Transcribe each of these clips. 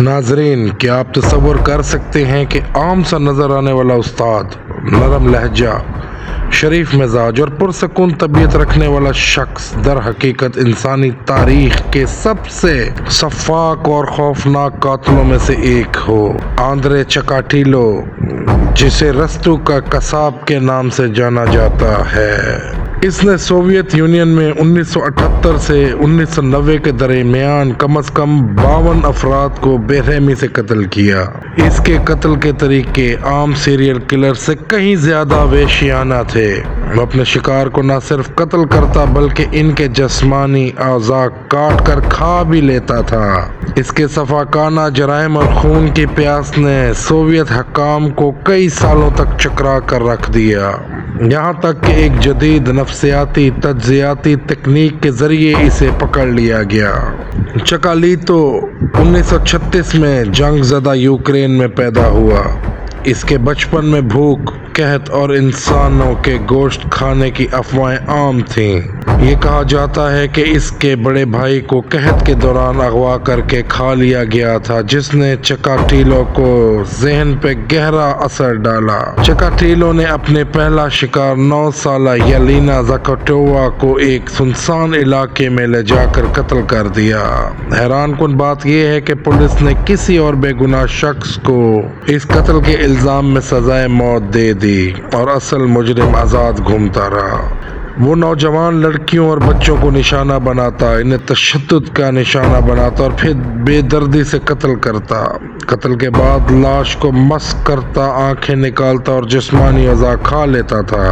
ناظرین، کیا آپ تصور کر سکتے ہیں کہ عام سا نظر آنے والا استاد، نرم لہجہ، شریف مزاج اور پرسکون طبیعت رکھنے والا شخص در حقیقت انسانی تاریخ کے سب سے شفاق اور خوفناک قاتلوں میں سے ایک ہو؟ آندرے چکاٹیلو، جسے رستو کا قصاب کے نام سے جانا جاتا ہے، اس نے سوویت یونین میں 1978 سے 1990 کے درمیان کم از کم 52 افراد کو بے رحمی سے قتل کیا۔ اس کے قتل کے طریقے عام سیریل کلر سے کہیں زیادہ وحشیانہ تھے۔ وہ اپنے شکار کو نہ صرف قتل کرتا بلکہ ان کے جسمانی اعضاء کاٹ کر کھا بھی لیتا تھا۔ اس کے سفاکانہ جرائم اور خون کی پیاس نے سوویت حکام کو کئی سالوں تک چکرا کر رکھ دیا، یہاں تک کہ ایک جدید نفسیاتی تجزیاتی تکنیک کے ذریعے اسے پکڑ لیا گیا۔ چکالیتو 1936 میں جنگ زدہ یوکرین میں پیدا ہوا۔ اس کے بچپن میں بھوک، قحط اور انسانوں کے گوشت کھانے کی افواہیں عام تھیں۔ یہ کہا جاتا ہے کہ اس کے بڑے بھائی کو قحط کے دوران اغوا کر کے کھا لیا گیا تھا، جس نے چکاٹیلو کو ذہن پہ گہرا اثر ڈالا۔ چکاٹیلو نے اپنے پہلا شکار 9 سالہ یلینا زاکارووا کو ایک سنسان علاقے میں لے جا کر قتل کر دیا۔ حیران کن بات یہ ہے کہ پولیس نے کسی اور بے گناہ شخص کو اس قتل کے الزام میں سزائے موت دے دی اور اصل مجرم آزاد گھومتا رہا۔ وہ نوجوان لڑکیوں اور بچوں کو نشانہ بناتا، انہیں تشدد کا نشانہ بناتا اور پھر بے دردی سے قتل کرتا۔ قتل کے بعد لاش کو مسخ کرتا، آنکھیں نکالتا اور جسمانی اعضاء کھا لیتا تھا۔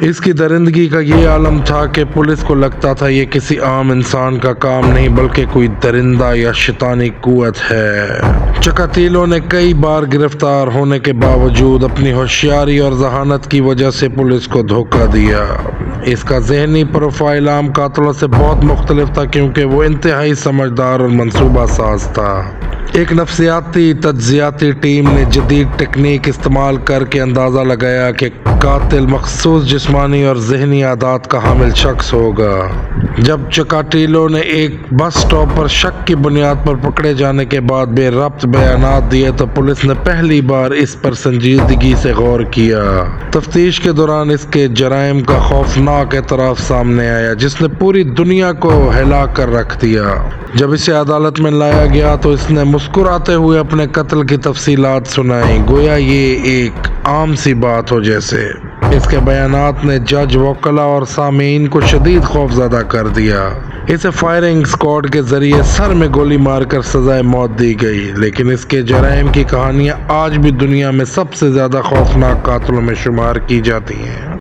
اس کی درندگی کا یہ عالم تھا کہ پولیس کو لگتا تھا یہ کسی عام انسان کا کام نہیں بلکہ کوئی درندہ یا شیطانی قوت ہے۔ چکاٹیلو نے کئی بار گرفتار ہونے کے باوجود اپنی ہوشیاری اور ذہانت کی وجہ سے پولیس کو دھوکہ دیا۔ اس کا ذہنی پروفائل عام قاتلوں سے بہت مختلف تھا کیونکہ وہ انتہائی سمجھدار اور منصوبہ ساز تھا۔ ایک نفسیاتی تجزیاتی ٹیم نے جدید ٹیکنیک استعمال کر کے اندازہ لگایا کہ قاتل مخصوص جسمانی اور ذہنی عادات کا حامل شخص ہوگا۔ جب چکاٹیلو نے ایک بس اسٹاپ پر شک کی بنیاد پر پکڑے جانے کے بعد بے ربط بیانات دیے تو پولیس نے پہلی بار اس پر سنجیدگی سے غور کیا۔ تفتیش کے دوران اس کے جرائم کا خوفناک اعتراف سامنے آیا جس نے پوری دنیا کو ہلا کر رکھ دیا۔ جب اسے عدالت میں لایا گیا تو اس نے مسکراتے ہوئے اپنے قتل کی تفصیلات سنائیں، گویا یہ ایک عام سی بات ہو جیسے۔ اس کے بیانات نے جج، وکلاء اور سامعین کو شدید خوف زدہ کر دیا۔ اسے فائرنگ اسکواڈ کے ذریعے سر میں گولی مار کر سزائے موت دی گئی، لیکن اس کے جرائم کی کہانیاں آج بھی دنیا میں سب سے زیادہ خوفناک قاتلوں میں شمار کی جاتی ہیں۔